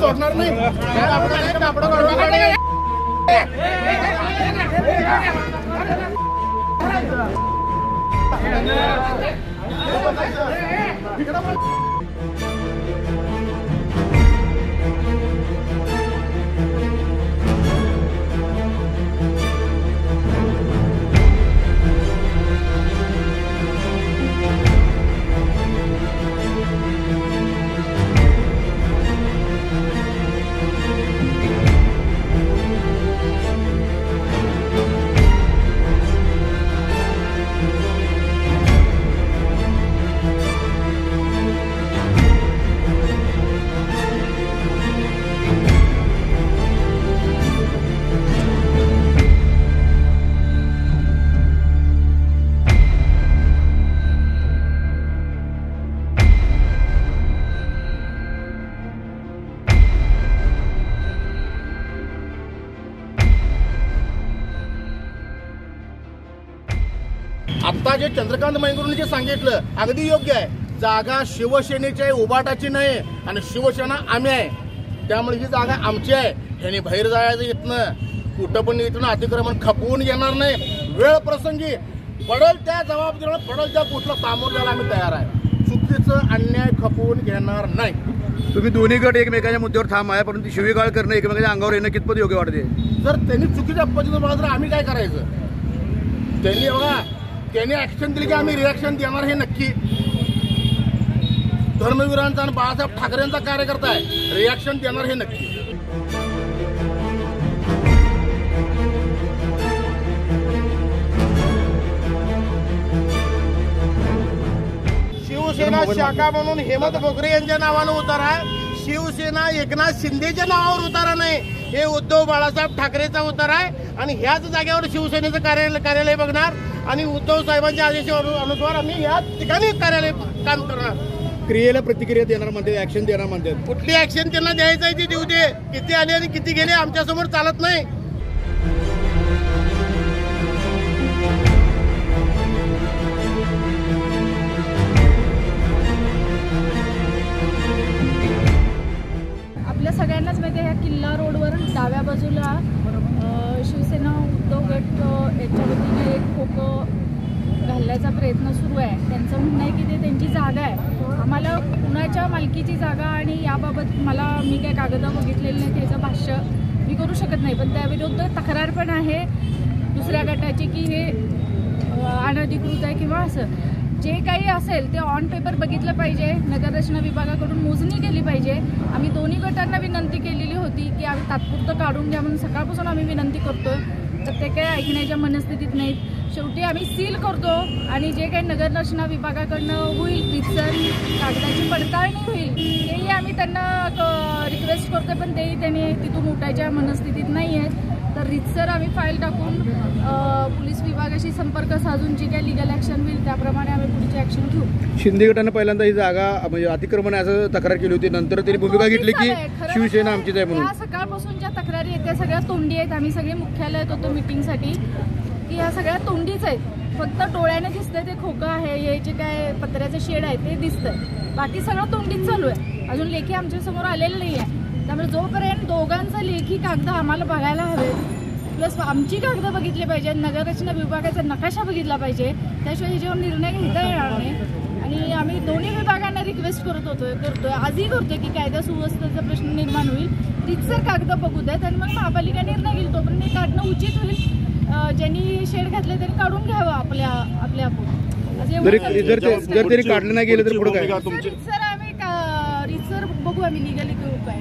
सोडणार नाही आता जे चंद्रकांत मयंकरांनी जे सांगितलं अगदी योग्य आहे. जागा शिवसेनेची आहे, उबाटाची नाही. आणि शिवसेना आम्ही आहे, त्यामुळे ही जागा आमची आहे. ह्याने बाहेर जायचं इथनं, कुठं पण इथून अतिक्रमण खपवून घेणार नाही. वेळ प्रसंगी पडल त्या जबाबदारीला पडल त्या कुठलं सामोरं जायला आम्ही तयार आहे. चुकीचं अन्याय खपवून घेणार नाही. तुम्ही दोन्ही गट एकमेकांच्या मुद्द्यावर ठाम आहे, परंतु शिवीगाळ करणं एकमेकांच्या अंगावर येणं कितपत योग्य वाटते? जर त्यांनी चुकीच्या पद्धतीनं बघा तर आम्ही काय करायचं? त्यांनी बघा त्यांनी ऍक्शन दिली की आम्ही रिॲक्शन देणार हे नक्की. धर्मवीरांचा आणि बाळासाहेब ठाकरेंचा कार्यकर्ता आहे, रिॲक्शन देणार हे नक्की. शिवसेना शाखा म्हणून हेमंत बोगरे यांच्या नावानं उतारा आहे. शिवसेना एकनाथ शिंदेच्या नावावर उतारा नाही. हे उद्धव बाळासाहेब ठाकरेचा उतारा आहे. आणि ह्याच जागेवर शिवसेनेचं कार्यालय बघणार आणि उद्धव साहेबांच्या आदेशानुसार आम्ही या ठिकाणी कार्यालय काम करणार. क्रियेला प्रतिक्रिया देणार म्हणते, ऍक्शन देणार म्हणते. कुठली ऍक्शन त्यांना द्यायचं आहे ती देऊ दे. किती आले आणि किती गेले आमच्या समोर चालत नाही. आपल्या सगळ्यांनाच माहिती आहे, ह्या किल्ला रोडवर डाव्या बाजूला शिवसेना उद्धव गट याच्या वतीने एक खोकं घालण्याचा प्रयत्न सुरू आहे. त्यांचं म्हणणं आहे की ते त्यांची जागा आहे. आम्हाला कुणाच्या मालकीची जागा आणि याबाबत मी काही कागदं बघितलेली नाही, त्याचं भाष्य मी करू शकत नाही. पण त्याविरुद्ध तक्रार पण आहे दुसऱ्या गटाची की हे अनधिकृत आहे किंवा असं जे काही असेल ते ऑन पेपर बघितलं पाहिजे. नगररचना विभागाकडून मोजणी केली पाहिजे. आम्ही दोन्ही गटांना विनंती केलेली होती की आम्ही तात्पुरतं काढून घ्या म्हणून सकाळपासून आम्ही विनंती करतोय, तर ते काही ऐकण्याच्या मनस्थितीत नाहीत. शेवटी आम्ही सील करतो आणि जे काही नगररचना विभागाकडनं होईल रितसर कागदाची पडताळणी होईल तेही आम्ही त्यांना रिक्वेस्ट करतो, पण तेही त्यांनी तिथून उठायच्या मनस्थितीत नाही आहेत. तर रितसर आम्ही फाईल टाकून पोलीस विभागाशी संपर्क साधून जी काही लिगल ॲक्शन होईल त्याप्रमाणे आम्ही पुढची ॲक्शन घेऊ. शिंदे गटानं पहिल्यांदा ही जागा म्हणजे अतिक्रमण असं तक्रार केली होती, नंतर त्यांनी भूमिका घेतली की शिवसेना आमचीच आहे म्हणून. या सकाळपासून ज्या तक्रारी आहेत त्या सगळ्या तोंडी आहेत. आम्ही सगळे मुख्यालयात होतो मिटिंगसाठी की ह्या सगळ्या तोंडीच आहेत. फक्त डोळ्याने दिसतंय ते खोकं आहे, हे जे काय पत्र्याचं शेड आहे ते दिसतंय, बाकी सगळं तोंडीच चालू आहे. अजून लेखी आमच्या समोर आलेलं नाही आहे. त्यामुळे जोपर्यंत दोघांचा लेखी कागद आम्हाला बघायला हवे, प्लस आमची कागदं बघितली पाहिजे, नगररचना विभागाचा नकाशा बघितला पाहिजे, त्याशिवाय ह्याच्यावर निर्णय घेता येणार नाही. आणि आम्ही दोन्ही विभागांना रिक्वेस्ट करतोय आजही करतोय की कायदा सुव्यवस्थेचा प्रश्न निर्माण होईल, रितसर कागद बघू द्यात आणि मग महापालिका निर्णय घेईल. तोपर्यंत हे काढणं उचित होईल. ज्यांनी शेड घातले त्यांनी काढून घ्यावं आपल्या जर तरी काढलं नाही गेलं तर पुढे काय? रितसर आम्ही रितसर बघू आम्ही लिगली काय.